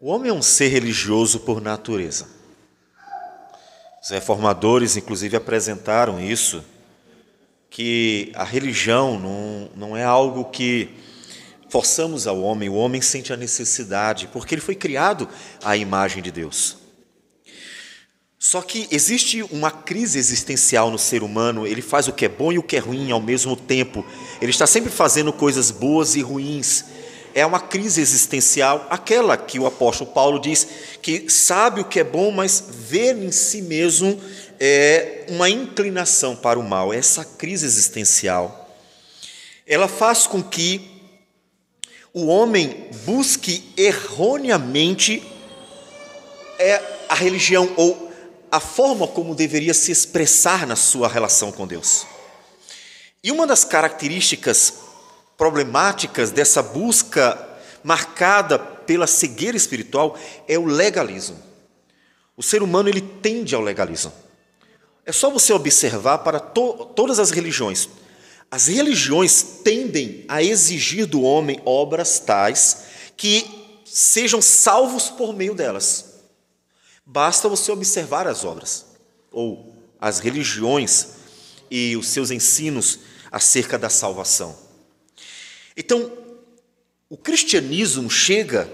O homem é um ser religioso por natureza. Os reformadores, inclusive, apresentaram isso, que a religião não é algo que forçamos ao homem. O homem sente a necessidade, porque ele foi criado à imagem de Deus. Só que existe uma crise existencial no ser humano. Ele faz o que é bom e o que é ruim ao mesmo tempo. Ele está sempre fazendo coisas boas e ruins. É uma crise existencial, aquela que o apóstolo Paulo diz que sabe o que é bom, mas vê em si mesmo uma inclinação para o mal. Essa crise existencial, ela faz com que o homem busque erroneamente a religião ou a forma como deveria se expressar na sua relação com Deus. E uma das características problemáticas dessa busca marcada pela cegueira espiritual é o legalismo. O ser humano ele tende ao legalismo. É só você observar para todas as religiões. As religiões tendem a exigir do homem obras tais que sejam salvos por meio delas. Basta você observar as obras, ou as religiões e os seus ensinos acerca da salvação. Então, o cristianismo chega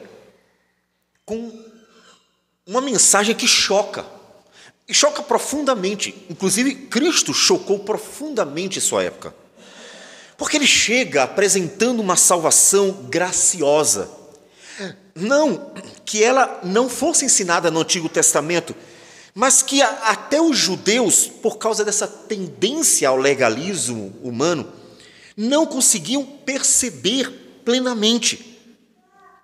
com uma mensagem que choca, e choca profundamente. Inclusive, Cristo chocou profundamente em sua época, porque ele chega apresentando uma salvação graciosa. Não que ela não fosse ensinada no Antigo Testamento, mas que até os judeus, por causa dessa tendência ao legalismo humano, não conseguiam perceber plenamente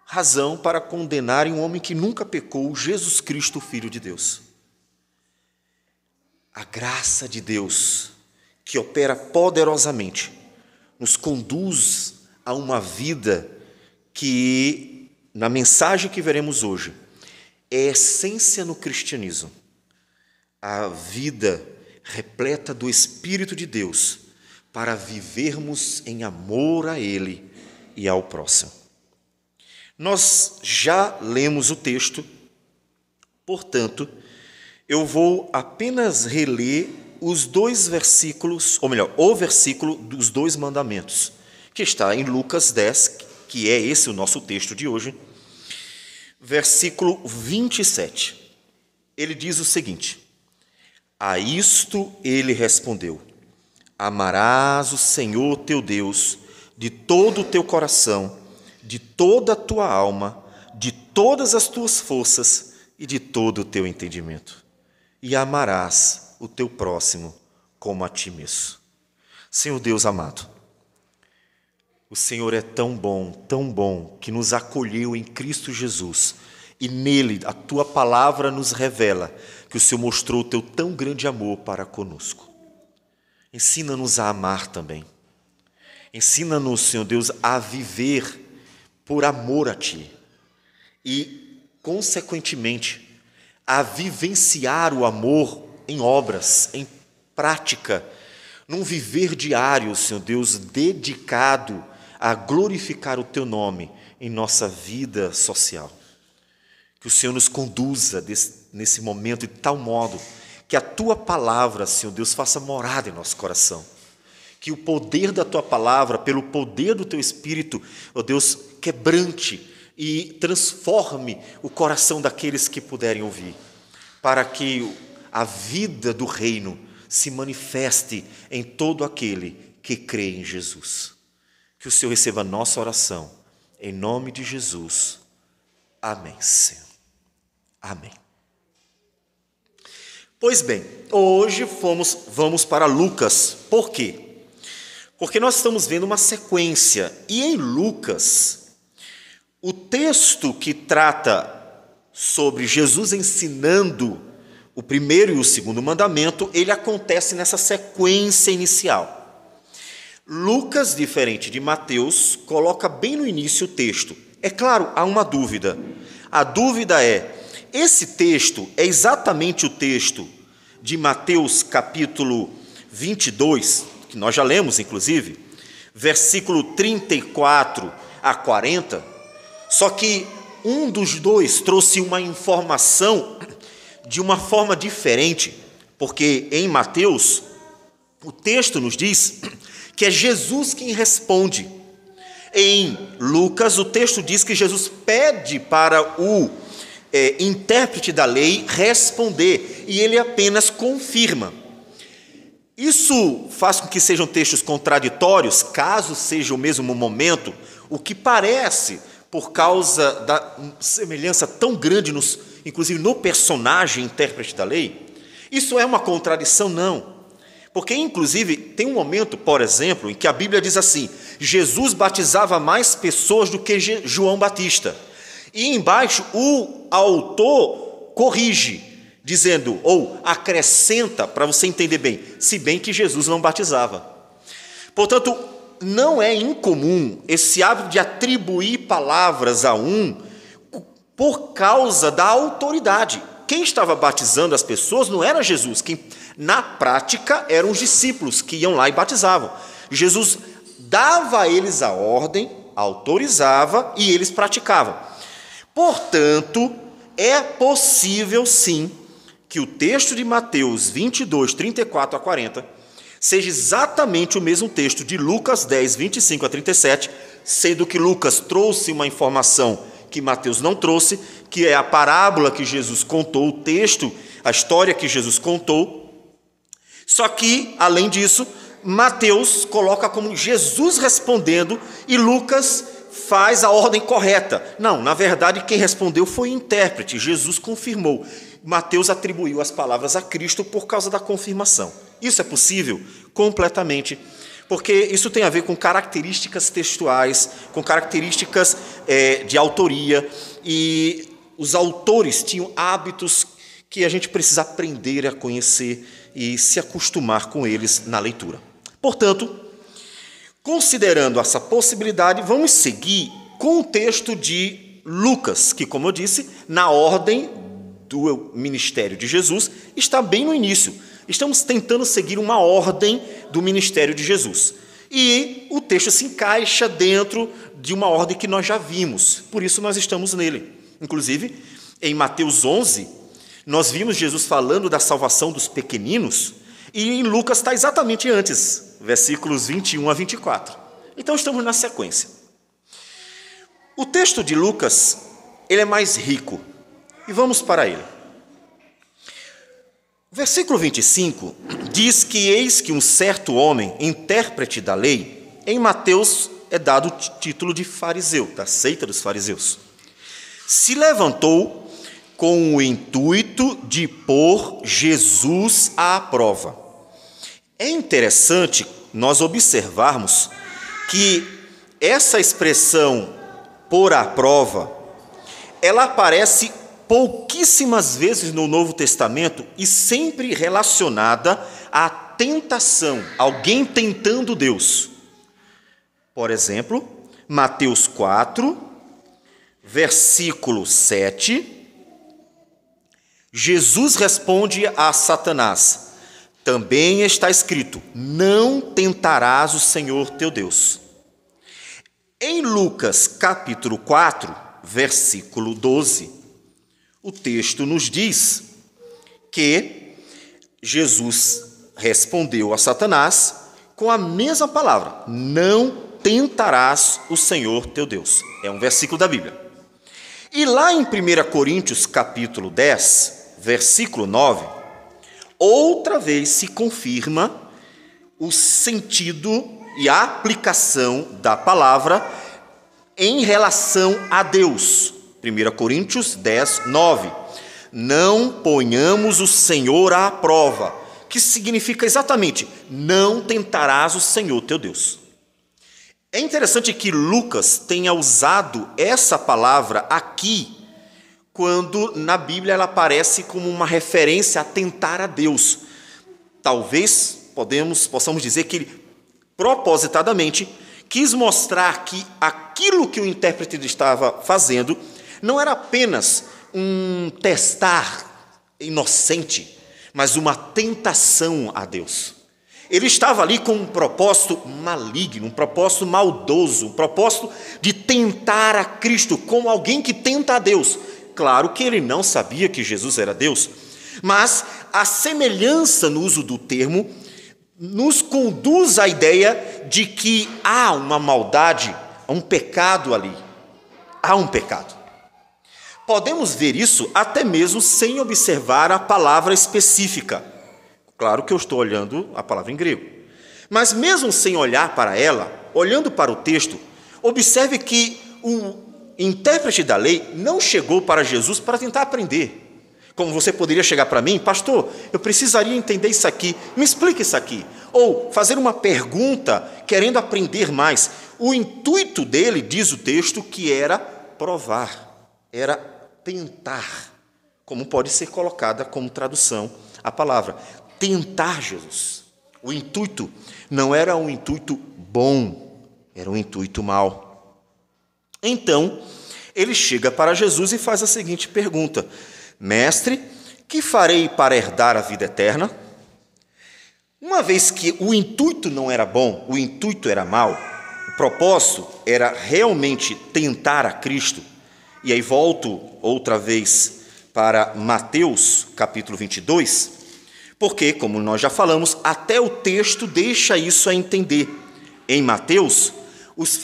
razão para condenarem um homem que nunca pecou, Jesus Cristo, Filho de Deus. A graça de Deus, que opera poderosamente, nos conduz a uma vida que, na mensagem que veremos hoje, é essência no cristianismo. A vida repleta do Espírito de Deus, para vivermos em amor a Ele e ao próximo. Nós já lemos o texto, portanto, eu vou apenas reler os dois versículos, ou melhor, o versículo dos dois mandamentos, que está em Lucas 10, que é esse o nosso texto de hoje, versículo 27. Ele diz o seguinte: a isto ele respondeu: amarás o Senhor teu Deus de todo o teu coração, de toda a tua alma, de todas as tuas forças e de todo o teu entendimento. E amarás o teu próximo como a ti mesmo. Senhor Deus amado, o Senhor é tão bom, que nos acolheu em Cristo Jesus. E nele a tua palavra nos revela que o Senhor mostrou o teu tão grande amor para conosco. Ensina-nos a amar também. Ensina-nos, Senhor Deus, a viver por amor a Ti. E, consequentemente, a vivenciar o amor em obras, em prática, num viver diário, Senhor Deus, dedicado a glorificar o Teu nome em nossa vida social. Que o Senhor nos conduza nesse momento de tal modo que a Tua palavra, Senhor Deus, faça morada em nosso coração. Que o poder da Tua palavra, pelo poder do Teu Espírito, ó Deus, quebrante e transforme o coração daqueles que puderem ouvir, para que a vida do reino se manifeste em todo aquele que crê em Jesus. Que o Senhor receba a nossa oração, em nome de Jesus. Amém, Senhor. Amém. Pois bem, hoje vamos para Lucas. Por quê? Porque nós estamos vendo uma sequência. E em Lucas, o texto que trata sobre Jesus ensinando o primeiro e o segundo mandamento, ele acontece nessa sequência inicial. Lucas, diferente de Mateus, coloca bem no início o texto. É claro, há uma dúvida. A dúvida é: esse texto é exatamente o texto de Mateus capítulo 22, que nós já lemos inclusive, versículo 34 a 40, só que um dos dois trouxe uma informação de uma forma diferente, porque em Mateus, o texto nos diz que é Jesus quem responde. Em Lucas, o texto diz que Jesus pede para o intérprete da lei responder, e ele apenas confirma. Isso faz com que sejam textos contraditórios, caso seja o mesmo momento, o que parece, por causa da semelhança tão grande, inclusive no personagem intérprete da lei. Isso é uma contradição? Não. Porque, inclusive, tem um momento, por exemplo, em que a Bíblia diz assim: Jesus batizava mais pessoas do que João Batista. E embaixo o autor corrige, dizendo, ou acrescenta, para você entender bem, se bem que Jesus não batizava. Portanto, não é incomum esse hábito de atribuir palavras a um por causa da autoridade. Quem estava batizando as pessoas não era Jesus, quem na prática eram os discípulos que iam lá e batizavam. Jesus dava a eles a ordem, autorizava e eles praticavam. Portanto, é possível sim que o texto de Mateus 22, 34 a 40 seja exatamente o mesmo texto de Lucas 10, 25 a 37, sendo que Lucas trouxe uma informação que Mateus não trouxe, que é a parábola que Jesus contou, o texto, a história que Jesus contou. Só que, além disso, Mateus coloca como Jesus respondendo e Lucas faz a ordem correta. Não, na verdade, quem respondeu foi o intérprete, Jesus confirmou. Mateus atribuiu as palavras a Cristo por causa da confirmação. Isso é possível? Completamente. Porque isso tem a ver com características textuais, com características de autoria, e os autores tinham hábitos que a gente precisa aprender a conhecer e se acostumar com eles na leitura. Portanto, considerando essa possibilidade, vamos seguir com o texto de Lucas, que, como eu disse, na ordem do ministério de Jesus, está bem no início. Estamos tentando seguir uma ordem do ministério de Jesus. E o texto se encaixa dentro de uma ordem que nós já vimos, por isso nós estamos nele. Inclusive, em Mateus 11, nós vimos Jesus falando da salvação dos pequeninos, e em Lucas está exatamente antes, versículos 21 a 24. Então, estamos na sequência. O texto de Lucas, ele é mais rico, e vamos para ele. Versículo 25 diz que eis que um certo homem, intérprete da lei, em Mateus é dado o título de fariseu, da seita dos fariseus, se levantou com o intuito de pôr Jesus à prova. É interessante nós observarmos que essa expressão pôr à prova, ela aparece pouquíssimas vezes no Novo Testamento e sempre relacionada à tentação, alguém tentando Deus. Por exemplo, Mateus 4, versículo 7, Jesus responde a Satanás: também está escrito, não tentarás o Senhor teu Deus. Em Lucas capítulo 4, versículo 12, o texto nos diz que Jesus respondeu a Satanás com a mesma palavra: não tentarás o Senhor teu Deus. É um versículo da Bíblia. E lá em 1 Coríntios capítulo 10, versículo 9, outra vez se confirma o sentido e a aplicação da palavra em relação a Deus. 1 Coríntios 10, 9. Não ponhamos o Senhor à prova, que significa exatamente, não tentarás o Senhor teu Deus. É interessante que Lucas tenha usado essa palavra aqui, quando na Bíblia ela aparece como uma referência a tentar a Deus. Talvez possamos dizer que ele propositadamente quis mostrar que aquilo que o intérprete estava fazendo não era apenas um testar inocente, mas uma tentação a Deus. Ele estava ali com um propósito maligno, um propósito maldoso, um propósito de tentar a Cristo como alguém que tenta a Deus. Claro que ele não sabia que Jesus era Deus, mas a semelhança no uso do termo nos conduz à ideia de que há uma maldade, um pecado ali. Há um pecado. Podemos ver isso até mesmo sem observar a palavra específica. Claro que eu estou olhando a palavra em grego. Mas mesmo sem olhar para ela, olhando para o texto, observe que o intérprete da lei não chegou para Jesus para tentar aprender. Como você poderia chegar para mim, pastor, eu precisaria entender isso aqui, me explica isso aqui. Ou fazer uma pergunta querendo aprender mais. O intuito dele, diz o texto, que era provar, era tentar, como pode ser colocada como tradução a palavra, tentar Jesus. O intuito não era um intuito bom, era um intuito mau. Então, ele chega para Jesus e faz a seguinte pergunta: Mestre, que farei para herdar a vida eterna? Uma vez que o intuito não era bom, o intuito era mau, o propósito era realmente tentar a Cristo. E aí volto outra vez para Mateus, capítulo 22, porque, como nós já falamos, até o texto deixa isso a entender. Em Mateus, os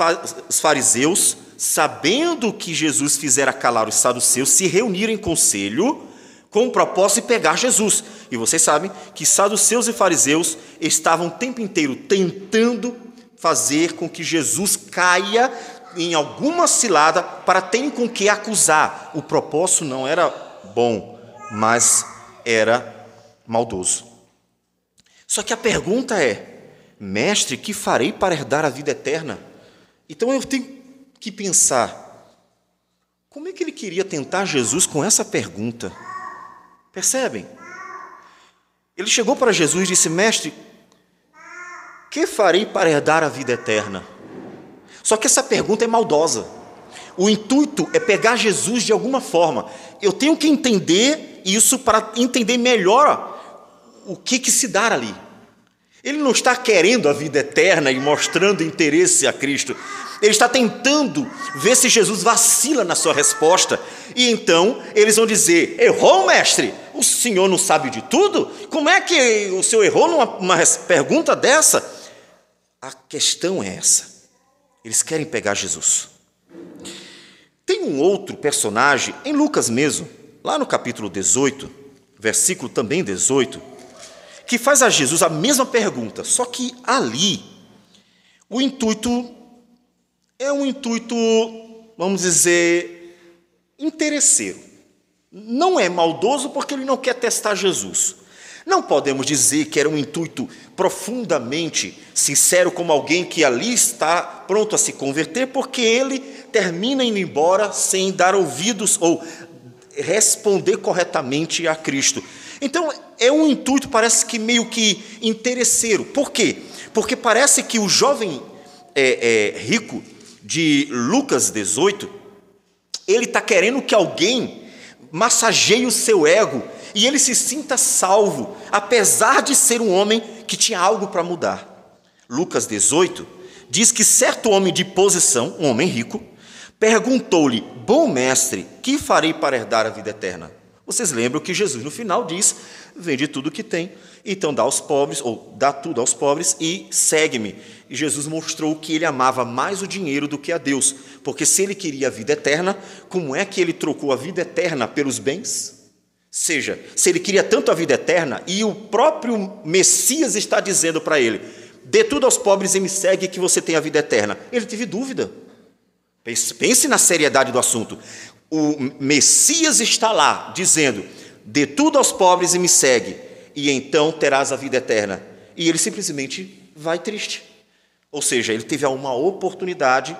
fariseus, sabendo que Jesus fizera calar os saduceus, se reuniram em conselho com o propósito de pegar Jesus. E vocês sabem que saduceus e fariseus estavam o tempo inteiro tentando fazer com que Jesus caia em alguma cilada para terem com que acusar. O propósito não era bom, mas era maldoso. Só que a pergunta é: Mestre, que farei para herdar a vida eterna? Então eu tenho que pensar, como é que ele queria tentar Jesus com essa pergunta? Percebem? Ele chegou para Jesus e disse: Mestre, que farei para herdar a vida eterna? Só que essa pergunta é maldosa. O intuito é pegar Jesus de alguma forma. Eu tenho que entender isso para entender melhor o que se dá ali. Ele não está querendo a vida eterna e mostrando interesse a Cristo. Ele está tentando ver se Jesus vacila na sua resposta. E então eles vão dizer: errou, mestre? O senhor não sabe de tudo? Como é que o senhor errou numa pergunta dessa? A questão é essa. Eles querem pegar Jesus. Tem um outro personagem, em Lucas mesmo, lá no capítulo 18, versículo também 18, que faz a Jesus a mesma pergunta, só que ali o intuito é um intuito, vamos dizer, interesseiro. Não é maldoso porque ele não quer testar Jesus. Não podemos dizer que era um intuito profundamente sincero, como alguém que ali está pronto a se converter, porque ele termina indo embora sem dar ouvidos ou responder corretamente a Cristo. Então, é um intuito, parece que meio que interesseiro. Por quê? Porque parece que o jovem rico de Lucas 18, ele está querendo que alguém massageie o seu ego e ele se sinta salvo, apesar de ser um homem que tinha algo para mudar. Lucas 18 diz que certo homem de posição, um homem rico, perguntou-lhe: bom mestre, que farei para herdar a vida eterna? Vocês lembram que Jesus no final diz: vende tudo o que tem, então dá aos pobres, ou dá tudo aos pobres e segue-me. E Jesus mostrou que ele amava mais o dinheiro do que a Deus, porque se ele queria a vida eterna, como é que ele trocou a vida eterna pelos bens? Seja, se ele queria tanto a vida eterna, e o próprio Messias está dizendo para ele: dê tudo aos pobres e me segue que você tem a vida eterna. Ele teve dúvida. Pense na seriedade do assunto. O Messias está lá dizendo: dê tudo aos pobres e me segue, e então terás a vida eterna. E ele simplesmente vai triste. Ou seja, ele teve uma oportunidade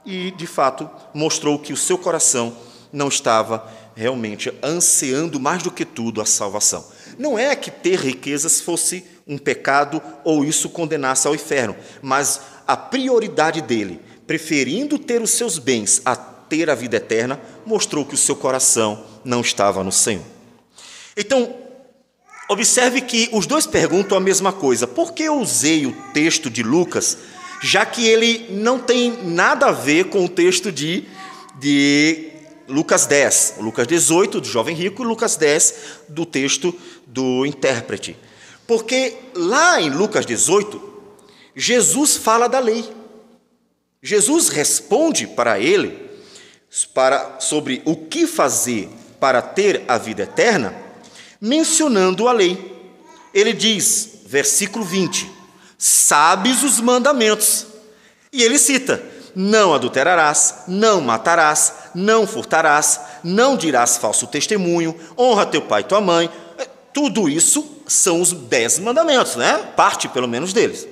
e, de fato, mostrou que o seu coração não estava realmente ansiando mais do que tudo a salvação. Não é que ter riquezas fosse um pecado ou isso condenasse ao inferno, mas a prioridade dele, preferindo ter os seus bens a ter a vida eterna, mostrou que o seu coração não estava no Senhor. Então, Observe que os dois perguntam a mesma coisa. Por que eu usei o texto de Lucas, já que ele não tem nada a ver com o texto de Lucas 10, Lucas 18, do jovem rico, e Lucas 10, do texto do intérprete? Porque lá em Lucas 18, Jesus fala da lei. Jesus responde para ele sobre o que fazer para ter a vida eterna, mencionando a lei. Ele diz, versículo 20, sabes os mandamentos. E ele cita, não adulterarás, não matarás, não furtarás, não dirás falso testemunho, honra teu pai e tua mãe. Tudo isso são os 10 mandamentos, né? Parte pelo menos deles.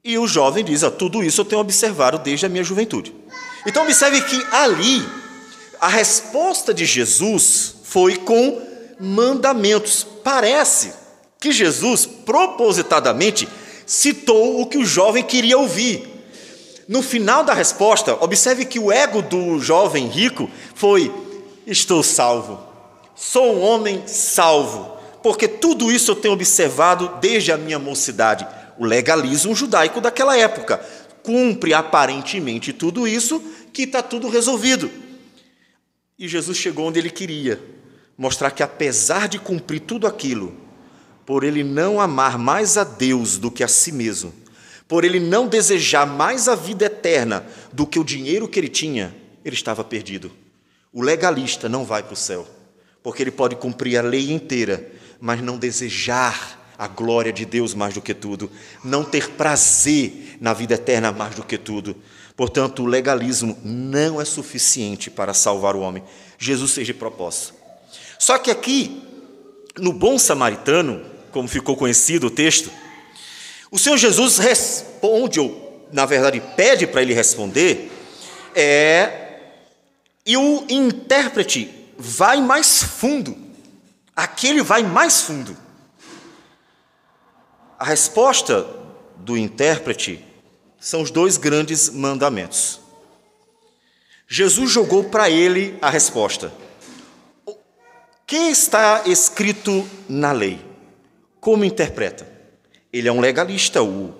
E o jovem diz, tudo isso eu tenho observado desde a minha juventude. Então observe que ali, a resposta de Jesus foi com mandamentos. Parece que Jesus propositadamente citou o que o jovem queria ouvir. No final da resposta, observe que o ego do jovem rico foi: estou salvo, sou um homem salvo, porque tudo isso eu tenho observado desde a minha mocidade. O legalismo judaico daquela época cumpre aparentemente tudo isso, que está tudo resolvido. E Jesus chegou onde ele queria, mostrar que apesar de cumprir tudo aquilo, por ele não amar mais a Deus do que a si mesmo, por ele não desejar mais a vida eterna do que o dinheiro que ele tinha, ele estava perdido. O legalista não vai para o céu, porque ele pode cumprir a lei inteira, mas não desejar a glória de Deus mais do que tudo, não ter prazer na vida eterna mais do que tudo. Portanto, o legalismo não é suficiente para salvar o homem. Jesus seja propósito. Só que aqui, no Bom Samaritano, como ficou conhecido o texto, o Senhor Jesus responde, ou na verdade pede para ele responder, e o intérprete vai mais fundo. Aquele vai mais fundo. A resposta do intérprete são os 2 grandes mandamentos. Jesus jogou para ele a resposta. O que está escrito na lei? Como interpreta? Ele é um legalista, o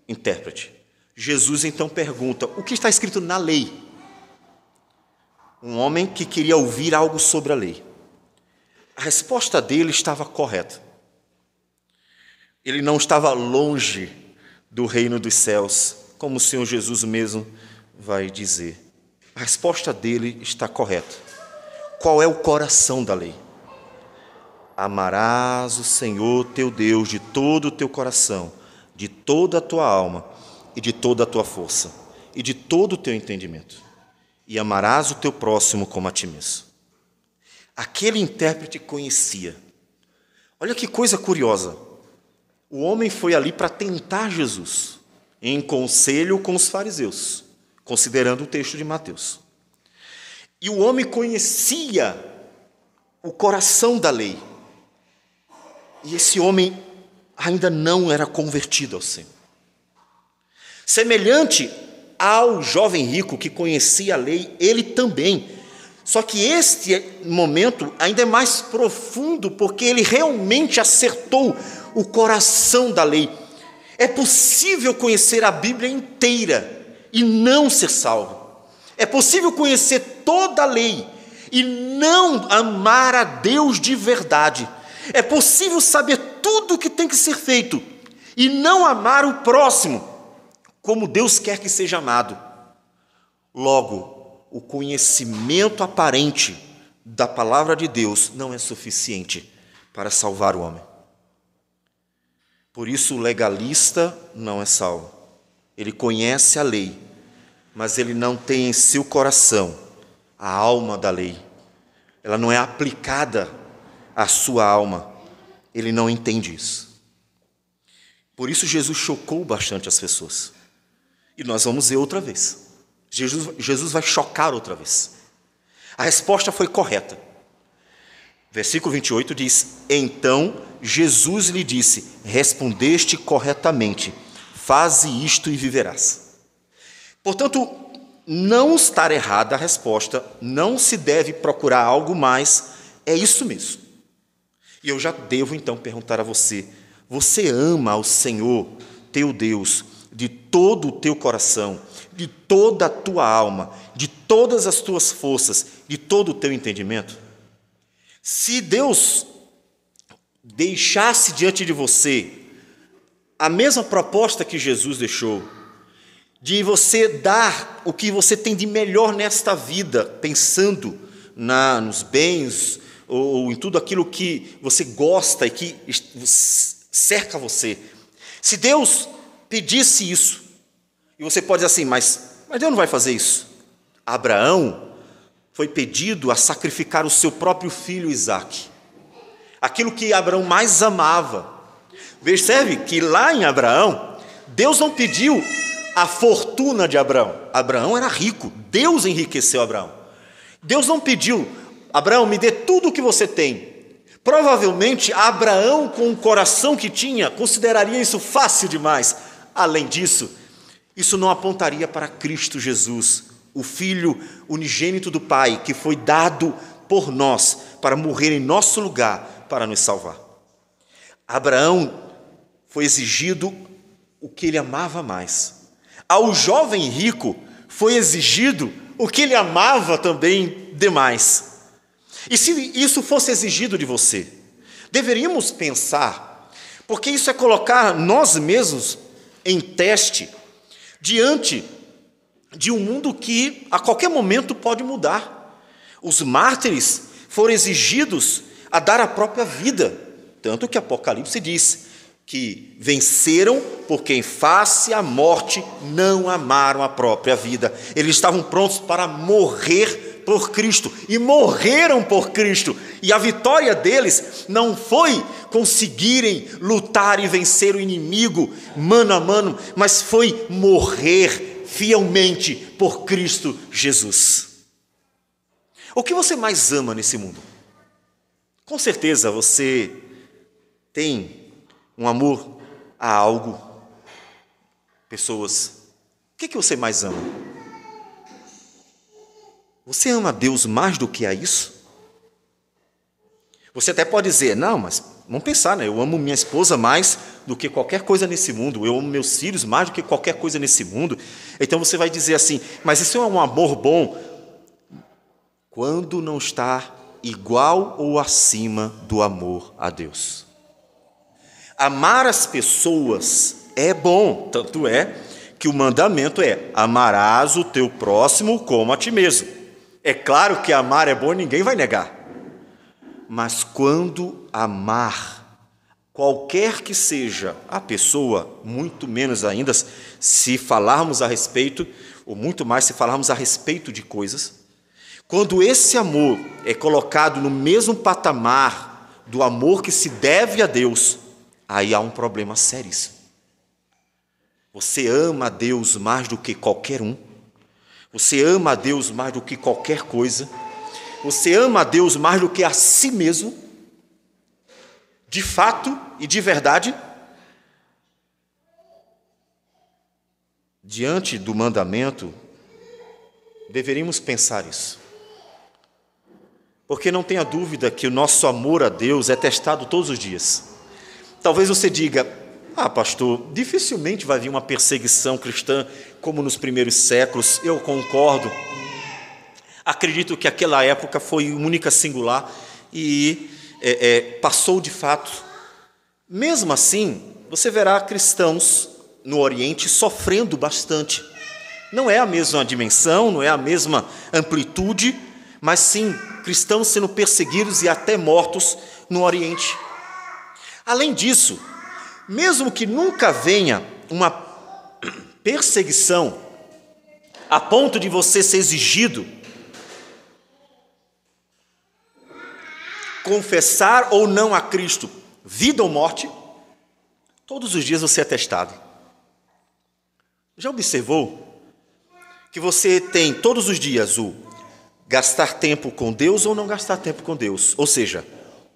intérprete. Jesus então pergunta, o que está escrito na lei? Um homem que queria ouvir algo sobre a lei. A resposta dele estava correta. Ele não estava longe do reino dos céus, como o Senhor Jesus mesmo vai dizer. A resposta dele está correta. Qual é o coração da lei? Amarás o Senhor teu Deus de todo o teu coração, de toda a tua alma e de toda a tua força e de todo o teu entendimento. E amarás o teu próximo como a ti mesmo. Aquele intérprete conhecia. Olha que coisa curiosa. O homem foi ali para tentar Jesus, em conselho com os fariseus, considerando o texto de Mateus. E o homem conhecia o coração da lei. E esse homem ainda não era convertido ao Senhor. Semelhante ao jovem rico que conhecia a lei, ele também. Só que este momento ainda é mais profundo, porque ele realmente acertou o coração da lei. É possível conhecer a Bíblia inteira e não ser salvo. É possível conhecer toda a lei e não amar a Deus de verdade. É possível saber tudo o que tem que ser feito e não amar o próximo como Deus quer que seja amado. Logo, o conhecimento aparente da palavra de Deus não é suficiente para salvar o homem. Por isso, o legalista não é salvo. Ele conhece a lei, mas ele não tem em seu coração a alma da lei. Ela não é aplicada à sua alma. Ele não entende isso. Por isso, Jesus chocou bastante as pessoas. E nós vamos ver outra vez. Jesus vai chocar outra vez. A resposta foi correta. Versículo 28 diz, então Jesus lhe disse, respondeste corretamente, faze isto e viverás. Portanto, não estar errada a resposta, não se deve procurar algo mais, é isso mesmo. E eu já devo então perguntar a você: você ama ao Senhor, teu Deus, de todo o teu coração, de toda a tua alma, de todas as tuas forças, de todo o teu entendimento? Se Deus deixasse diante de você a mesma proposta que Jesus deixou, de você dar o que você tem de melhor nesta vida, pensando nos bens ou em tudo aquilo que você gosta e que cerca você. Se Deus pedisse isso, e você pode dizer assim, mas Deus não vai fazer isso. Abraão foi pedido a sacrificar o seu próprio filho Isaque, aquilo que Abraão mais amava. Percebe que lá em Abraão, Deus não pediu a fortuna de Abraão. Abraão era rico, Deus enriqueceu Abraão. Deus não pediu: Abraão, me dê tudo o que você tem. Provavelmente Abraão, com o coração que tinha, consideraria isso fácil demais. Além disso, isso não apontaria para Cristo Jesus, o Filho unigênito do Pai, que foi dado por nós para morrer em nosso lugar, para nos salvar. Abraão foi exigido o que ele amava mais. Ao jovem rico foi exigido o que ele amava também demais. E se isso fosse exigido de você, deveríamos pensar, porque isso é colocar nós mesmos em teste diante de um mundo que a qualquer momento pode mudar. Os mártires foram exigidos a dar a própria vida, tanto que Apocalipse diz que venceram porque em face à morte não amaram a própria vida. Eles estavam prontos para morrer por Cristo e morreram por Cristo. E a vitória deles não foi conseguirem lutar e vencer o inimigo mano a mano, mas foi morrer fielmente por Cristo Jesus. O que você mais ama nesse mundo? Com certeza você tem um amor a algo, pessoas. O que você mais ama? Você ama a Deus mais do que a isso? Você até pode dizer, não, mas vamos pensar, né? Eu amo minha esposa mais do que qualquer coisa nesse mundo, eu amo meus filhos mais do que qualquer coisa nesse mundo. Então você vai dizer assim, mas isso é um amor bom quando não está igual ou acima do amor a Deus. Amar as pessoas é bom, tanto é que o mandamento é: amarás o teu próximo como a ti mesmo. É claro que amar é bom, ninguém vai negar. Mas quando amar qualquer que seja a pessoa, muito menos ainda se falarmos a respeito, ou muito mais se falarmos a respeito de coisas, quando esse amor é colocado no mesmo patamar do amor que se deve a Deus, aí há um problema seríssimo. Você ama a Deus mais do que qualquer um. Você ama a Deus mais do que qualquer coisa. Você ama a Deus mais do que a si mesmo. De fato e de verdade. Diante do mandamento, deveríamos pensar isso. Porque não tenha dúvida que o nosso amor a Deus é testado todos os dias. Talvez você diga, pastor, dificilmente vai vir uma perseguição cristã como nos primeiros séculos. Eu concordo. Acredito que aquela época foi única, singular e passou de fato. Mesmo assim, você verá cristãos no Oriente sofrendo bastante. Não é a mesma dimensão, não é a mesma amplitude, mas sim cristãos sendo perseguidos e até mortos no Oriente. Além disso, mesmo que nunca venha uma perseguição a ponto de você ser exigido confessar ou não a Cristo, vida ou morte, todos os dias você é testado. Já observou que você tem todos os dias o gastar tempo com Deus ou não gastar tempo com Deus? Ou seja,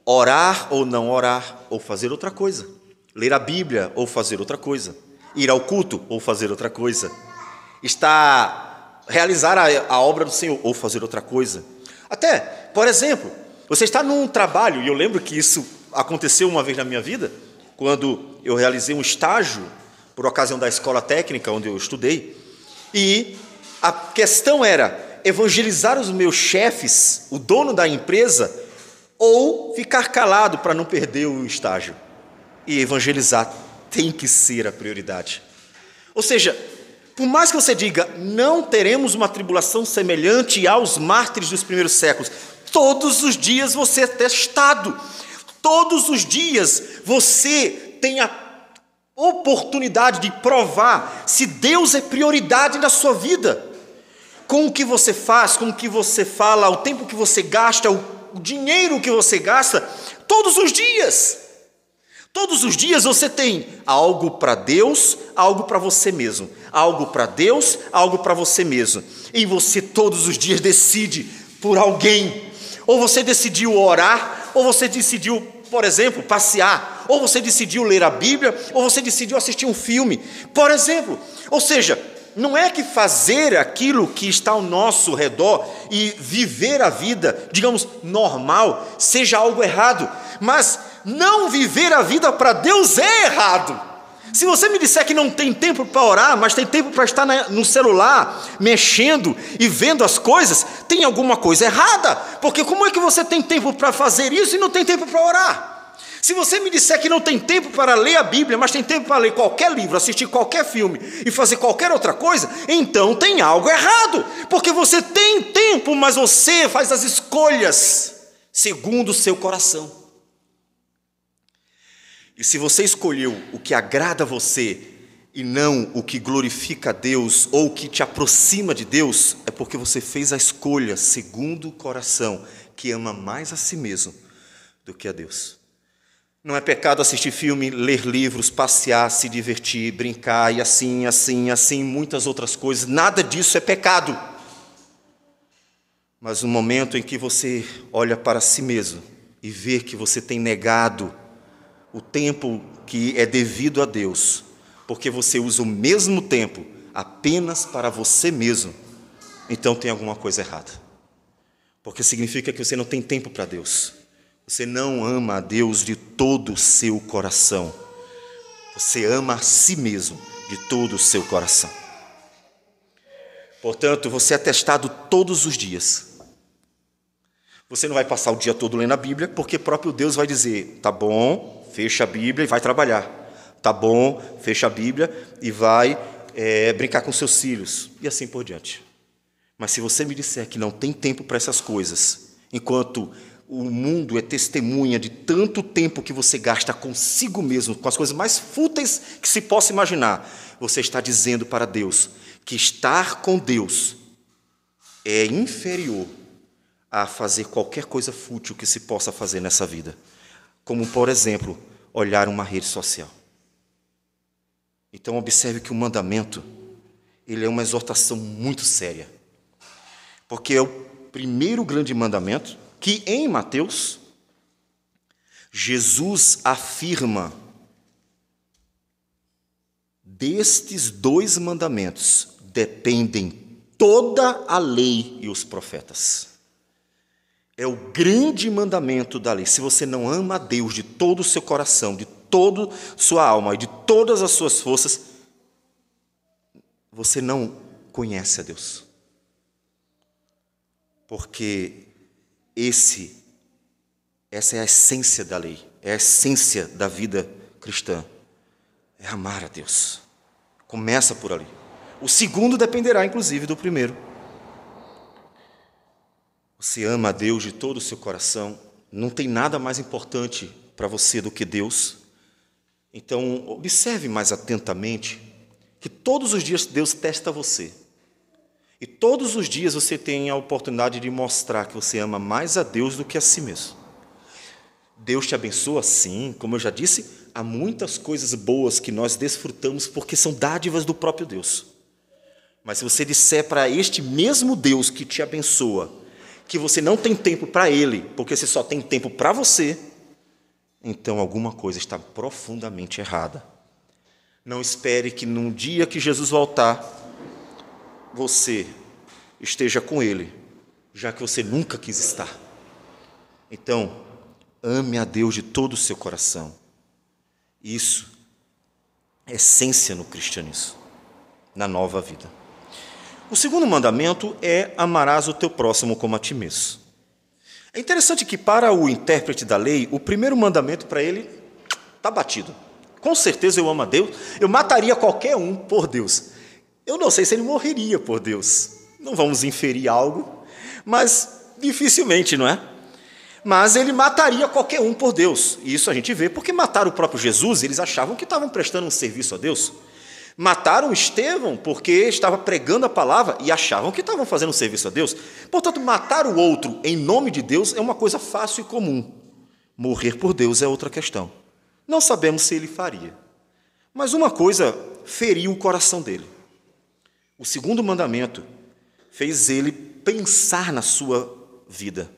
orar ou não orar, ou fazer outra coisa. Ler a Bíblia ou fazer outra coisa. Ir ao culto ou fazer outra coisa. Realizar a obra do Senhor ou fazer outra coisa. Até, por exemplo, você está num trabalho, e eu lembro que isso aconteceu uma vez na minha vida, quando eu realizei um estágio, por ocasião da escola técnica onde eu estudei, e a questão era evangelizar os meus chefes, o dono da empresa, ou ficar calado para não perder o estágio. E evangelizar tem que ser a prioridade. Ou seja, por mais que você diga, não teremos uma tribulação semelhante aos mártires dos primeiros séculos, todos os dias você é testado, todos os dias você tem a oportunidade de provar se Deus é prioridade na sua vida. Com o que você faz, com o que você fala, o tempo que você gasta, o dinheiro que você gasta, todos os dias. Todos os dias você tem algo para Deus, algo para você mesmo. Algo para Deus, algo para você mesmo. E você todos os dias decide por alguém. Ou você decidiu orar, ou você decidiu, por exemplo, passear, ou você decidiu ler a Bíblia, ou você decidiu assistir um filme, por exemplo. Ou seja, não é que fazer aquilo que está ao nosso redor e viver a vida, digamos, normal, seja algo errado, mas não viver a vida para Deus é errado. Se você me disser que não tem tempo para orar, mas tem tempo para estar no celular, mexendo e vendo as coisas, tem alguma coisa errada, porque como é que você tem tempo para fazer isso e não tem tempo para orar? Se você me disser que não tem tempo para ler a Bíblia, mas tem tempo para ler qualquer livro, assistir qualquer filme e fazer qualquer outra coisa, então tem algo errado, porque você tem tempo, mas você faz as escolhas segundo o seu coração. E se você escolheu o que agrada a você e não o que glorifica a Deus ou o que te aproxima de Deus, é porque você fez a escolha segundo o coração, que ama mais a si mesmo do que a Deus. Não é pecado assistir filme, ler livros, passear, se divertir, brincar e assim, muitas outras coisas. Nada disso é pecado. Mas no momento em que você olha para si mesmo e vê que você tem negado o tempo que é devido a Deus, porque você usa o mesmo tempo apenas para você mesmo, então tem alguma coisa errada. Porque significa que você não tem tempo para Deus. Você não ama a Deus de todo o seu coração. Você ama a si mesmo de todo o seu coração. Portanto, você é testado todos os dias. Você não vai passar o dia todo lendo a Bíblia, porque próprio Deus vai dizer, tá bom, fecha a Bíblia e vai trabalhar. Tá bom, fecha a Bíblia e vai brincar com seus filhos. E assim por diante. Mas se você me disser que não tem tempo para essas coisas, enquanto o mundo é testemunha de tanto tempo que você gasta consigo mesmo, com as coisas mais fúteis que se possa imaginar, você está dizendo para Deus que estar com Deus é inferior a fazer qualquer coisa fútil que se possa fazer nessa vida. Como, por exemplo, olhar uma rede social. Então, observe que o mandamento, ele é uma exortação muito séria. Porque é o primeiro grande mandamento que em Mateus, Jesus afirma, destes 2 mandamentos dependem toda a lei e os profetas. É o grande mandamento da lei. Se você não ama a Deus de todo o seu coração, de toda a sua alma e de todas as suas forças, você não conhece a Deus. Porque essa é a essência da lei, é a essência da vida cristã, é amar a Deus. Começa por ali. O segundo dependerá, inclusive, do primeiro. Você ama a Deus de todo o seu coração, não tem nada mais importante para você do que Deus. Então, observe mais atentamente que todos os dias Deus testa você. E todos os dias você tem a oportunidade de mostrar que você ama mais a Deus do que a si mesmo. Deus te abençoa, sim, como eu já disse, há muitas coisas boas que nós desfrutamos porque são dádivas do próprio Deus. Mas se você disser para este mesmo Deus que te abençoa, que você não tem tempo para Ele, porque você só tem tempo para você, então alguma coisa está profundamente errada. Não espere que num dia que Jesus voltar, você esteja com Ele, já que você nunca quis estar. Então, ame a Deus de todo o seu coração. Isso é essência no cristianismo, na nova vida. O segundo mandamento é amarás o teu próximo como a ti mesmo. É interessante que para o intérprete da lei, o primeiro mandamento para ele está batido. Com certeza eu amo a Deus, eu mataria qualquer um por Deus. Eu não sei se ele morreria por Deus. Não vamos inferir algo, mas dificilmente, não é? Mas ele mataria qualquer um por Deus. E isso a gente vê porque mataram o próprio Jesus, eles achavam que estavam prestando um serviço a Deus. Mataram Estevão porque estava pregando a palavra e achavam que estavam fazendo um serviço a Deus. Portanto, matar o outro em nome de Deus é uma coisa fácil e comum. Morrer por Deus é outra questão. Não sabemos se ele faria. Mas uma coisa feriu o coração dele. O segundo mandamento fez ele pensar na sua vida.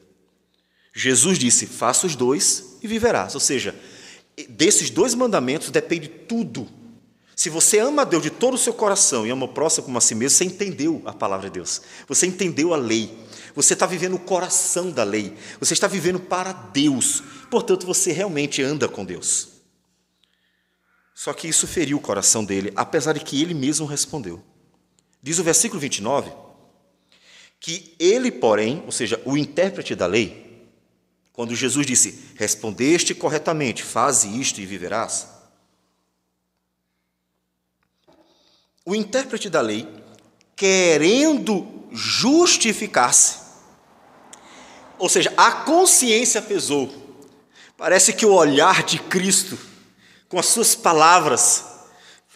Jesus disse, faça os dois e viverás. Ou seja, desses dois mandamentos depende tudo. Se você ama a Deus de todo o seu coração e ama o próximo como a si mesmo, você entendeu a palavra de Deus. Você entendeu a lei. Você está vivendo o coração da lei. Você está vivendo para Deus. Portanto, você realmente anda com Deus. Só que isso feriu o coração dele, apesar de que ele mesmo respondeu. Diz o versículo 29, que ele, porém, ou seja, o intérprete da lei, quando Jesus disse, respondeste corretamente, faze isto e viverás. O intérprete da lei, querendo justificar-se, ou seja, a consciência pesou. Parece que o olhar de Cristo, com as suas palavras,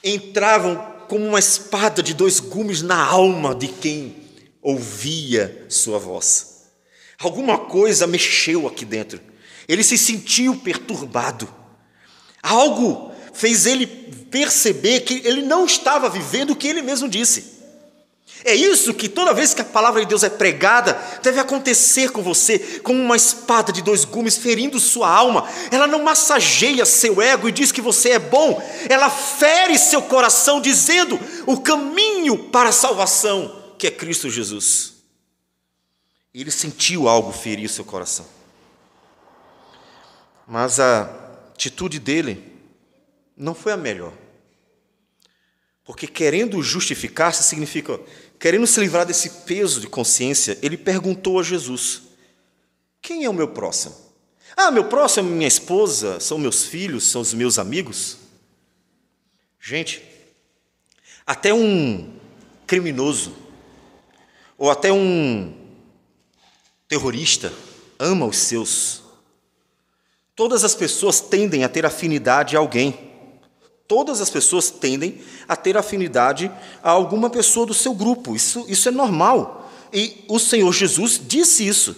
entravam como uma espada de dois gumes na alma de quem ouvia sua voz. Alguma coisa mexeu aqui dentro. Ele se sentiu perturbado. Algo fez ele perceber que ele não estava vivendo o que ele mesmo disse. É isso que toda vez que a palavra de Deus é pregada, deve acontecer com você, como uma espada de dois gumes ferindo sua alma. Ela não massageia seu ego e diz que você é bom, ela fere seu coração dizendo o caminho para a salvação, que é Cristo Jesus. E ele sentiu algo ferir seu coração. Mas a atitude dele não foi a melhor. Porque querendo justificar-se significa, querendo se livrar desse peso de consciência, ele perguntou a Jesus, quem é o meu próximo? Meu próximo é minha esposa, são meus filhos, são os meus amigos. Gente, até um criminoso, ou até um terrorista, ama os seus. Todas as pessoas tendem a ter afinidade a alguém. Todas as pessoas tendem a ter afinidade a alguma pessoa do seu grupo. Isso é normal. E o Senhor Jesus disse isso.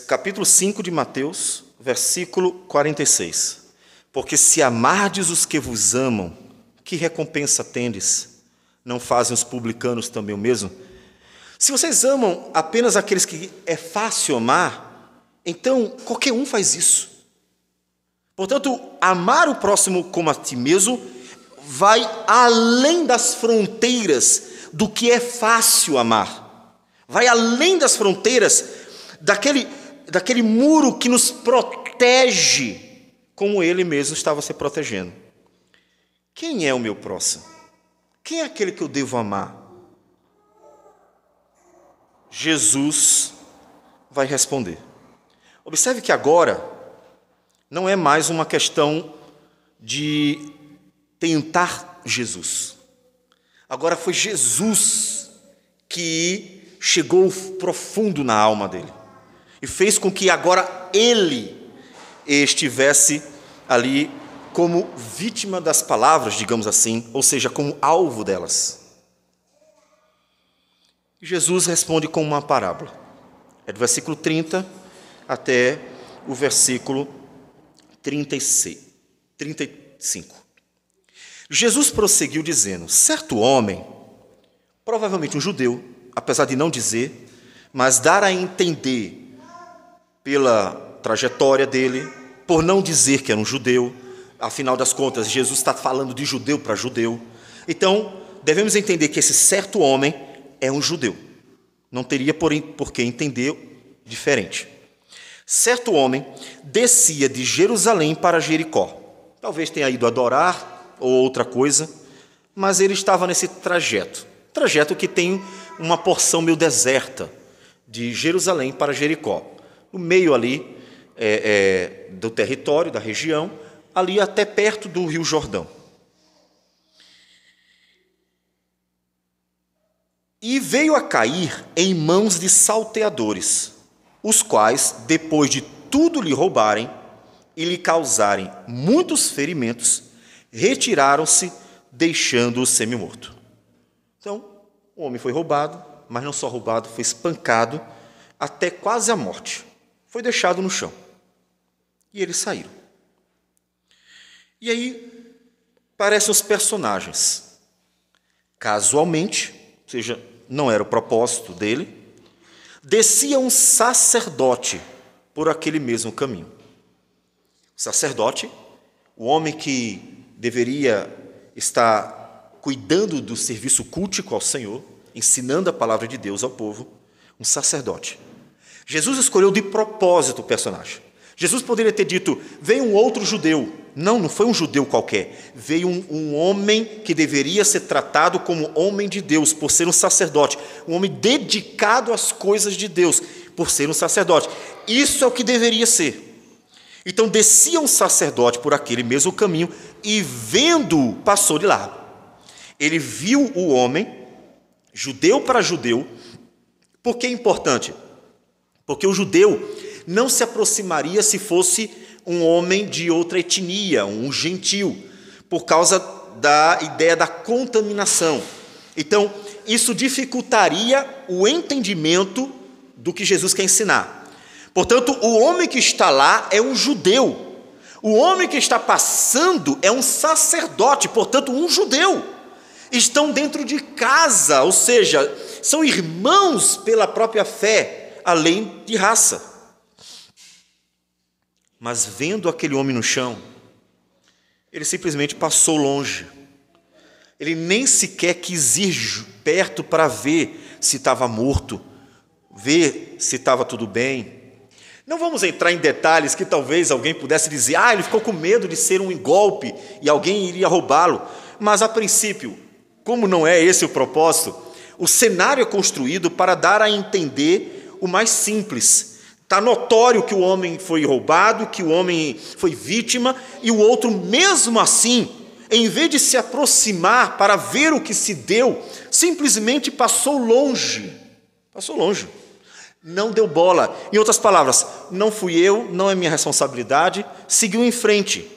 Capítulo 5 de Mateus, versículo 46. Porque se amardes os que vos amam, que recompensa tendes? Não fazem os publicanos também o mesmo? Se vocês amam apenas aqueles que é fácil amar, então qualquer um faz isso. Portanto, amar o próximo como a ti mesmo vai além das fronteiras do que é fácil amar. Vai além das fronteiras daquele muro que nos protege, como ele mesmo estava se protegendo. Quem é o meu próximo? Quem é aquele que eu devo amar? Jesus vai responder. Observe que agora não é mais uma questão de tentar Jesus. Agora foi Jesus que chegou profundo na alma dele e fez com que agora ele estivesse ali como vítima das palavras, digamos assim, ou seja, como alvo delas. Jesus responde com uma parábola. É do versículo 30 até o versículo 35. Jesus prosseguiu dizendo, certo homem, provavelmente um judeu, apesar de não dizer, mas dar a entender pela trajetória dele, por não dizer que era um judeu, afinal das contas, Jesus está falando de judeu para judeu. Então, devemos entender que esse certo homem é um judeu. Não teria, porém, por que entender diferente. Certo homem descia de Jerusalém para Jericó. Talvez tenha ido adorar ou outra coisa, mas ele estava nesse trajeto que tem uma porção meio deserta, de Jerusalém para Jericó. No meio ali do território, da região, ali até perto do Rio Jordão. E veio a cair em mãos de salteadores, os quais, depois de tudo lhe roubarem e lhe causarem muitos ferimentos, retiraram-se, deixando-o semi-morto. Então, o homem foi roubado, mas não só roubado, foi espancado até quase a morte. Foi deixado no chão. E eles saíram. E aí, aparecem os personagens. Casualmente, ou seja, não era o propósito dele, descia um sacerdote por aquele mesmo caminho. O sacerdote, o homem que deveria estar cuidando do serviço cultico ao Senhor, ensinando a palavra de Deus ao povo, um sacerdote. Jesus escolheu de propósito o personagem. Jesus poderia ter dito, veio um outro judeu. Não foi um judeu qualquer. Veio um homem que deveria ser tratado como homem de Deus, por ser um sacerdote. Um homem dedicado às coisas de Deus, por ser um sacerdote. Isso é o que deveria ser. Então, descia um sacerdote por aquele mesmo caminho e, vendo-o, passou de largo. Ele viu o homem, judeu para judeu. Por que é importante? Porque o judeu não se aproximaria se fosse um homem de outra etnia, um gentil, por causa da ideia da contaminação. Então, isso dificultaria o entendimento do que Jesus quer ensinar. Portanto, o homem que está lá é um judeu. O homem que está passando é um sacerdote, portanto, um judeu. Estão dentro de casa, ou seja, são irmãos pela própria fé, além de raça. Mas vendo aquele homem no chão, ele simplesmente passou longe. Ele nem sequer quis ir perto para ver se estava morto, ver se estava tudo bem. Não vamos entrar em detalhes que talvez alguém pudesse dizer, ele ficou com medo de ser um golpe e alguém iria roubá-lo. Mas, a princípio, como não é esse o propósito, o cenário é construído para dar a entender o mais simples. Está notório que o homem foi roubado, que o homem foi vítima, e o outro, mesmo assim, em vez de se aproximar para ver o que se deu, simplesmente passou longe. Passou longe. Não deu bola. Em outras palavras, não fui eu, não é minha responsabilidade, seguiu em frente.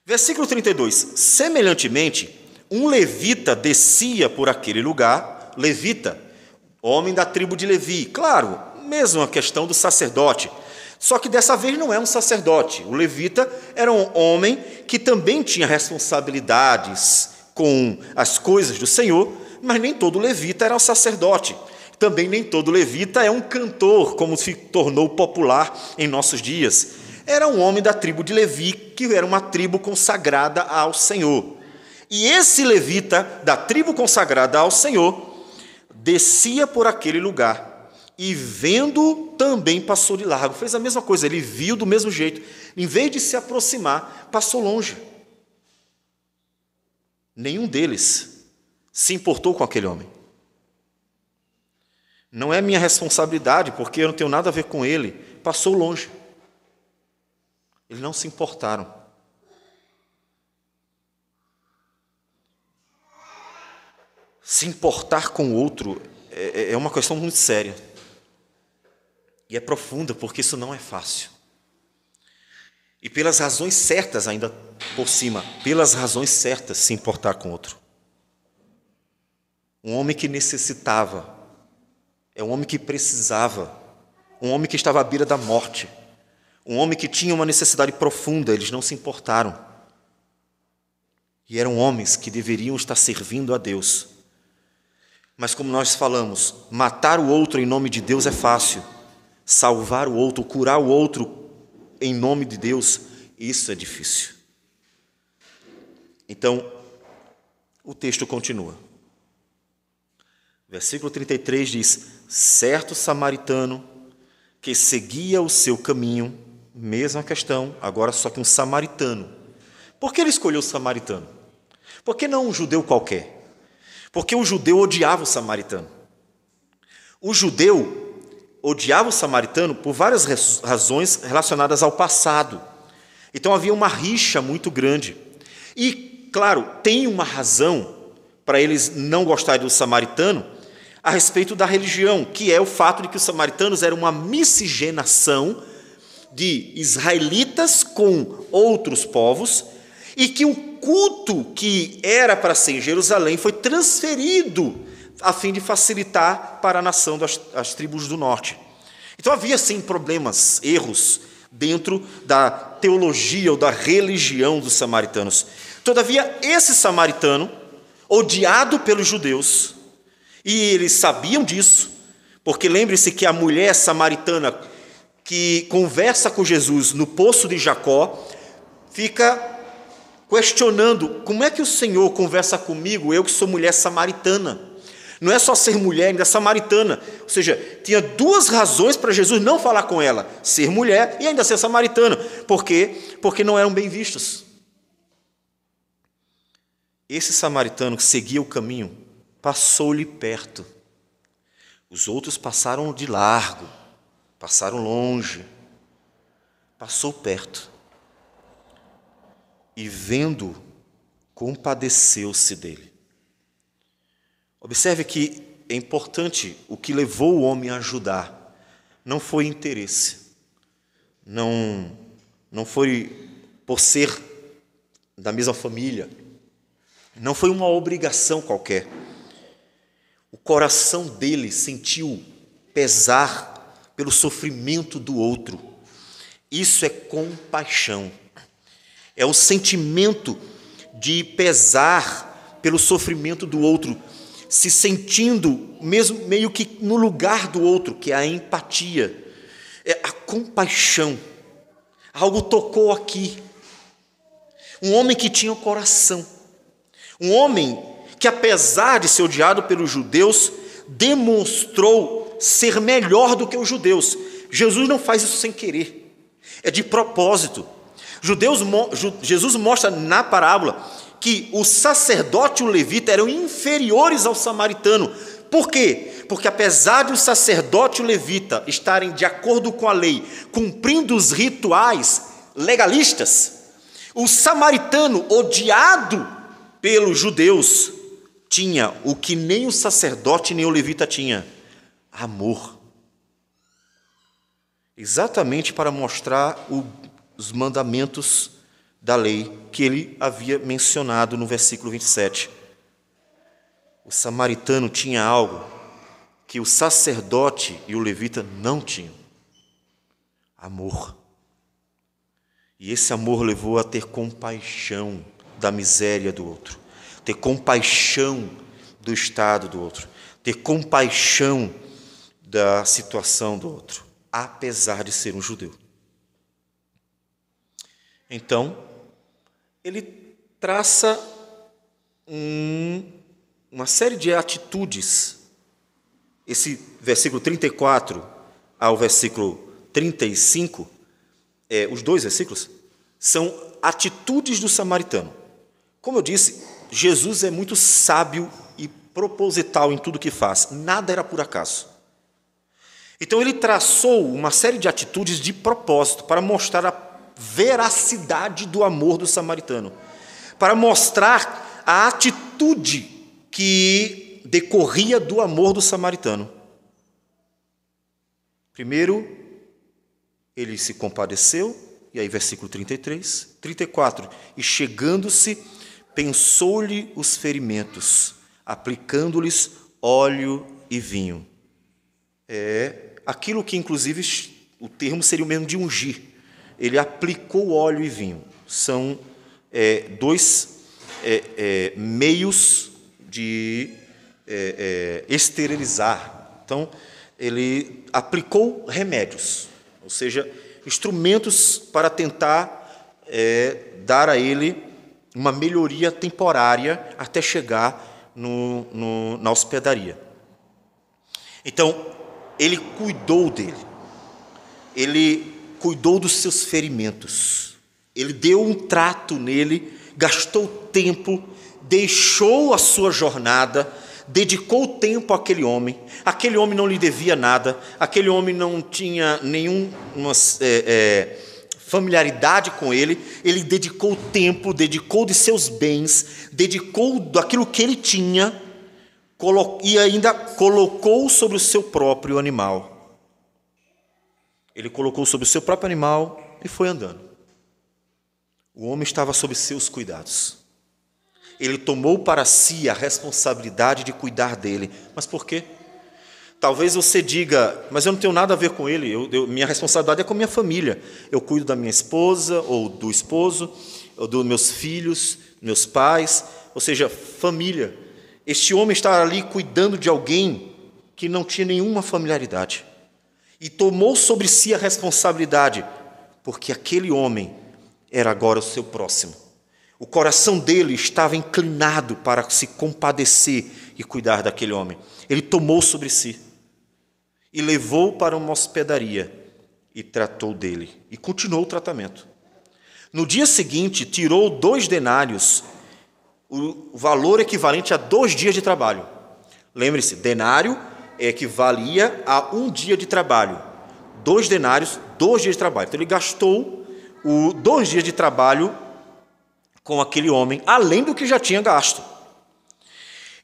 Versículo 32. Semelhantemente, um levita descia por aquele lugar, levita, homem da tribo de Levi, claro, mesmo a questão do sacerdote, só que dessa vez não é um sacerdote. O levita era um homem que também tinha responsabilidades com as coisas do Senhor, mas nem todo levita era um sacerdote. Também nem todo levita é um cantor, como se tornou popular em nossos dias. Era um homem da tribo de Levi, que era uma tribo consagrada ao Senhor. E esse levita, da tribo consagrada ao Senhor, descia por aquele lugar e, vendo, também passou de largo. Fez a mesma coisa, ele viu do mesmo jeito. Em vez de se aproximar, passou longe. Nenhum deles se importou com aquele homem. Não é minha responsabilidade, porque eu não tenho nada a ver com ele. Passou longe. Eles não se importaram. Se importar com o outro é uma questão muito séria. E é profunda, porque isso não é fácil. E pelas razões certas, ainda por cima, pelas razões certas, se importar com o outro. Um homem que necessitava, é um homem que precisava, um homem que estava à beira da morte, um homem que tinha uma necessidade profunda, eles não se importaram. E eram homens que deveriam estar servindo a Deus. Mas como nós falamos, matar o outro em nome de Deus é fácil. Salvar o outro, curar o outro em nome de Deus, isso é difícil. Então, o texto continua. Versículo 33 diz: certo samaritano que seguia o seu caminho, mesma questão, agora só que um samaritano. Por que ele escolheu o samaritano? Por que não um judeu qualquer? Porque o judeu odiava o samaritano. O judeu odiava o samaritano por várias razões relacionadas ao passado. Então havia uma rixa muito grande. E, claro, tem uma razão para eles não gostarem do samaritano a respeito da religião, que é o fato de que os samaritanos eram uma miscigenação de israelitas com outros povos e que o culto que era para ser em Jerusalém foi transferido a fim de facilitar para a nação das tribos do norte. Então havia, sim, problemas, erros dentro da teologia ou da religião dos samaritanos. Todavia, esse samaritano, odiado pelos judeus, e eles sabiam disso, porque lembre-se que a mulher samaritana que conversa com Jesus no poço de Jacó, fica questionando: como é que o Senhor conversa comigo, eu que sou mulher samaritana? Não é só ser mulher, ainda é samaritana. Ou seja, tinha duas razões para Jesus não falar com ela: ser mulher e ainda ser samaritana. Por quê? Porque não eram bem vistos. Esse samaritano que seguia o caminho passou-lhe perto. Os outros passaram de largo, passaram longe. Passou perto. E vendo, compadeceu-se dele. Observe que é importante, o que levou o homem a ajudar não foi interesse, não foi por ser da mesma família, não foi uma obrigação qualquer. O coração dele sentiu pesar pelo sofrimento do outro. Isso é compaixão. É o sentimento de pesar pelo sofrimento do outro, se sentindo mesmo meio que no lugar do outro, que é a empatia, é a compaixão. Algo tocou aqui. Um homem que tinha o coração, um homem que, apesar de ser odiado pelos judeus, demonstrou ser melhor do que os judeus. Jesus não faz isso sem querer, é de propósito. Jesus mostra na parábola que o sacerdote e o levita eram inferiores ao samaritano. Por quê? Porque apesar de o sacerdote e o levita estarem de acordo com a lei, cumprindo os rituais legalistas, o samaritano, odiado pelos judeus, tinha o que nem o sacerdote nem o levita tinha: amor. Exatamente para mostrar os mandamentos da lei que ele havia mencionado no versículo 27. O samaritano tinha algo que o sacerdote e o levita não tinham: amor. E esse amor levou a ter compaixão da miséria do outro, ter compaixão do estado do outro, ter compaixão da situação do outro, apesar de ser um judeu. Então, ele traça uma série de atitudes. Esse versículo 34 ao versículo 35, os dois versículos, são atitudes do samaritano. Como eu disse, Jesus é muito sábio e proposital em tudo que faz. Nada era por acaso. Então ele traçou uma série de atitudes de propósito para mostrar a veracidade do amor do samaritano, para mostrar a atitude que decorria do amor do samaritano. Primeiro, ele se compadeceu, e aí versículo 33, 34, e chegando-se, pensou-lhe os ferimentos, aplicando-lhes óleo e vinho. É aquilo que, inclusive, o termo seria o mesmo de ungir. Ele aplicou óleo e vinho. São dois meios de esterilizar. Então, ele aplicou remédios, ou seja, instrumentos para tentar dar a ele uma melhoria temporária até chegar na hospedaria. Então, ele cuidou dele, ele cuidou dos seus ferimentos, ele deu um trato nele, gastou tempo, deixou a sua jornada, dedicou tempo àquele homem não lhe devia nada, aquele homem não tinha nenhuma familiaridade com ele dedicou tempo, dedicou de seus bens, dedicou daquilo que ele tinha, e ainda colocou sobre o seu próprio animal. Ele colocou sobre o seu próprio animal e foi andando. O homem estava sob seus cuidados. Ele tomou para si a responsabilidade de cuidar dele. Mas por quê? Talvez você diga, mas eu não tenho nada a ver com ele, minha responsabilidade é com minha família. Eu cuido da minha esposa, ou do esposo, ou dos meus filhos, meus pais, ou seja, família. Este homem estava ali cuidando de alguém que não tinha nenhuma familiaridade. E tomou sobre si a responsabilidade, porque aquele homem era agora o seu próximo. O coração dele estava inclinado para se compadecer e cuidar daquele homem. Ele tomou sobre si e levou para uma hospedaria e tratou dele. E continuou o tratamento. No dia seguinte, tirou 2 denários, o valor equivalente a 2 dias de trabalho. Lembre-se, denário equivalia a 1 dia de trabalho. 2 denários, 2 dias de trabalho. Então ele gastou 2 dias de trabalho com aquele homem, além do que já tinha gasto.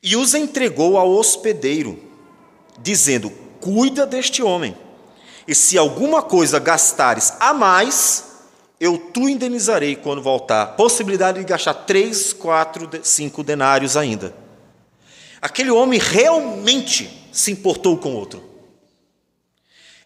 E os entregou ao hospedeiro, dizendo: cuida deste homem, e se alguma coisa gastares a mais, eu te indenizarei quando voltar. Possibilidade de gastar 3, 4, 5 denários ainda. Aquele homem realmente se importou com o outro.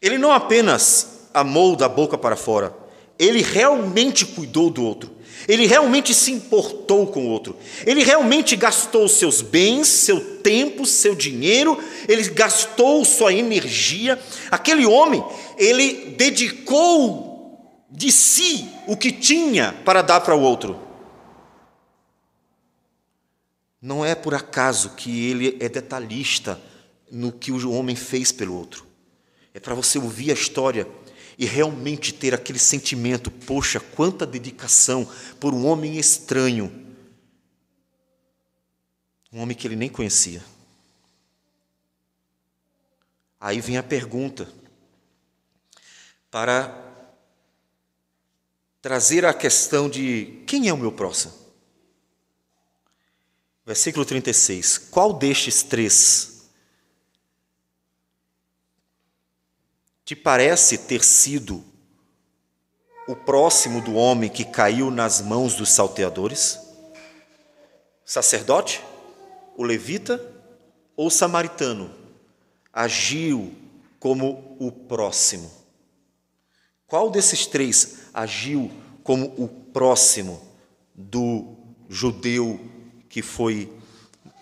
Ele não apenas amou da boca para fora, ele realmente cuidou do outro. Ele realmente se importou com o outro. Ele realmente gastou seus bens, seu tempo, seu dinheiro. Ele gastou sua energia. Aquele homem, ele dedicou de si o que tinha para dar para o outro. Não é por acaso que ele é detalhista no que o homem fez pelo outro. É para você ouvir a história e realmente ter aquele sentimento: poxa, quanta dedicação por um homem estranho, um homem que ele nem conhecia. Aí vem a pergunta, para trazer a questão de quem é o meu próximo. Versículo 36, qual destes 3 te parece ter sido o próximo do homem que caiu nas mãos dos salteadores? O sacerdote, o levita ou o samaritano agiu como o próximo? Qual desses 3 agiu como o próximo do judeu que foi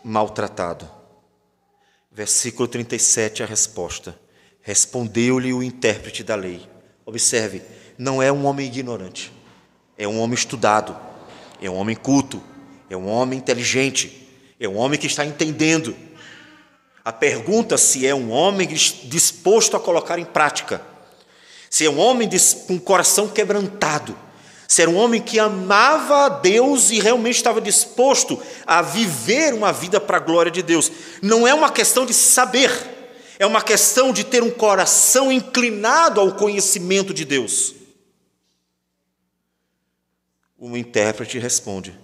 maltratado? Versículo 37, a resposta. Respondeu-lhe o intérprete da lei. Observe, não é um homem ignorante, é um homem estudado, é um homem culto, é um homem inteligente, é um homem que está entendendo. A pergunta se é um homem disposto a colocar em prática, se é um homem com o coração quebrantado, se era um homem que amava a Deus e realmente estava disposto a viver uma vida para a glória de Deus. Não é uma questão de saber, é uma questão de ter um coração inclinado ao conhecimento de Deus. O intérprete responde: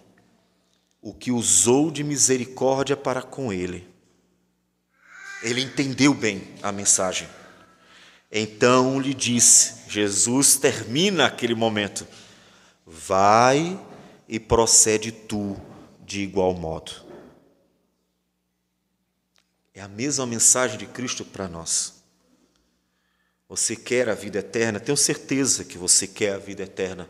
o que usou de misericórdia para com ele. Ele entendeu bem a mensagem. Então lhe disse, Jesus termina aquele momento: vai e procede tu de igual modo. É a mesma mensagem de Cristo para nós. Você quer a vida eterna? Tenho certeza que você quer a vida eterna.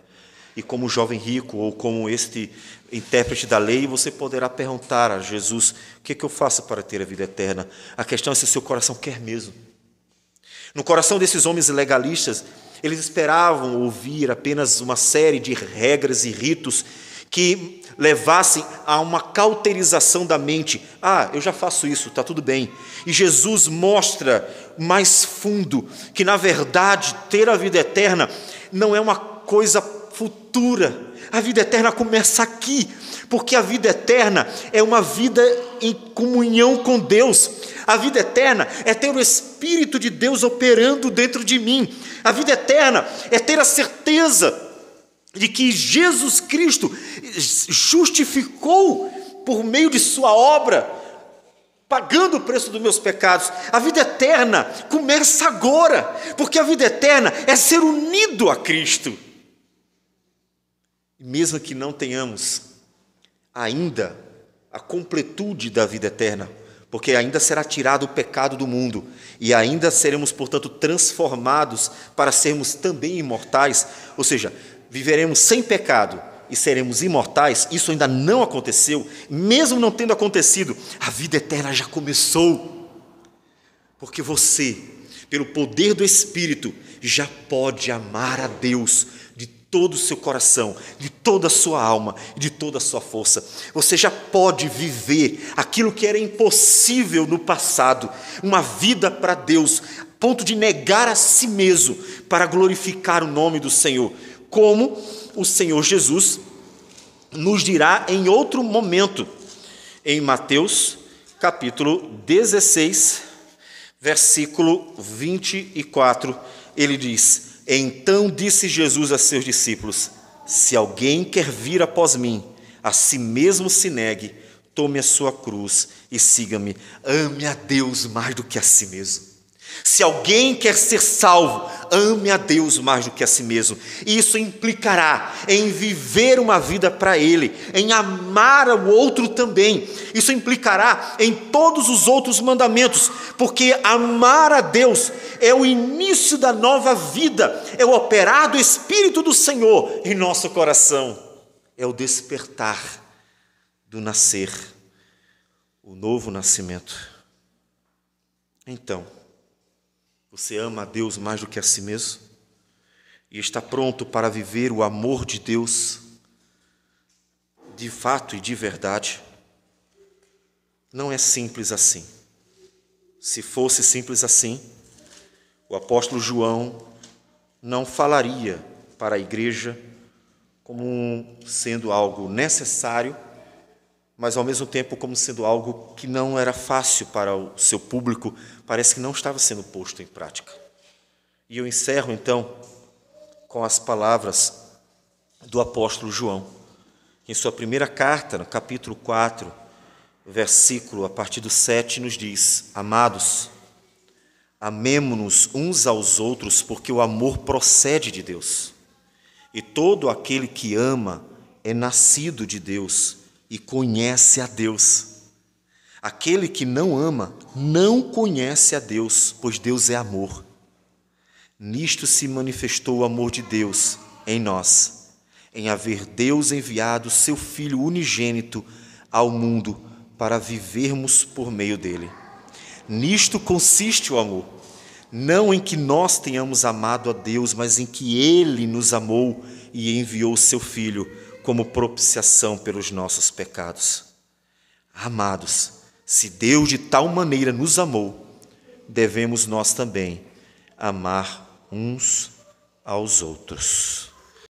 E como o jovem rico, ou como este intérprete da lei, você poderá perguntar a Jesus: o que eu faço para ter a vida eterna? A questão é se o seu coração quer mesmo. No coração desses homens legalistas, eles esperavam ouvir apenas uma série de regras e ritos, que levassem a uma cauterização da mente. Eu já faço isso, está tudo bem. E Jesus mostra mais fundo que, na verdade, ter a vida eterna não é uma coisa futura. A vida eterna começa aqui, porque a vida eterna é uma vida em comunhão com Deus. A vida eterna é ter o Espírito de Deus operando dentro de mim. A vida eterna é ter a certeza de que Jesus Cristo justificou por meio de sua obra, pagando o preço dos meus pecados. A vida eterna começa agora, porque a vida eterna é ser unido a Cristo. E mesmo que não tenhamos ainda a completude da vida eterna, porque ainda será tirado o pecado do mundo, e ainda seremos, portanto, transformados para sermos também imortais, ou seja, viveremos sem pecado e seremos imortais. Isso ainda não aconteceu. Mesmo não tendo acontecido, a vida eterna já começou, porque você, pelo poder do Espírito, já pode amar a Deus de todo o seu coração, de toda a sua alma e de toda a sua força. Você já pode viver aquilo que era impossível no passado, uma vida para Deus, a ponto de negar a si mesmo para glorificar o nome do Senhor, como o Senhor Jesus nos dirá em outro momento, em Mateus capítulo 16, versículo 24, ele diz: então disse Jesus a seus discípulos: se alguém quer vir após mim, a si mesmo se negue, tome a sua cruz e siga-me. Ame a Deus mais do que a si mesmo. Se alguém quer ser salvo, ame a Deus mais do que a si mesmo. Isso implicará em viver uma vida para Ele, em amar o outro também. Isso implicará em todos os outros mandamentos, porque amar a Deus é o início da nova vida, é o operar do Espírito do Senhor em nosso coração, é o despertar do nascer, o novo nascimento. Então, você ama a Deus mais do que a si mesmo? E está pronto para viver o amor de Deus de fato e de verdade? Não é simples assim. Se fosse simples assim, o apóstolo João não falaria para a igreja como sendo algo necessário, mas ao mesmo tempo como sendo algo que não era fácil para o seu público, parece que não estava sendo posto em prática. E eu encerro então com as palavras do apóstolo João, em sua primeira carta, no capítulo 4, versículo a partir do 7, nos diz: amados, amemo-nos uns aos outros, porque o amor procede de Deus. E todo aquele que ama é nascido de Deus e conhece a Deus. Aquele que não ama não conhece a Deus, pois Deus é amor. Nisto se manifestou o amor de Deus em nós, em haver Deus enviado seu Filho unigênito ao mundo para vivermos por meio dele. Nisto consiste o amor, não em que nós tenhamos amado a Deus, mas em que Ele nos amou e enviou seu Filho como propiciação pelos nossos pecados. Amados, se Deus de tal maneira nos amou, devemos nós também amar uns aos outros.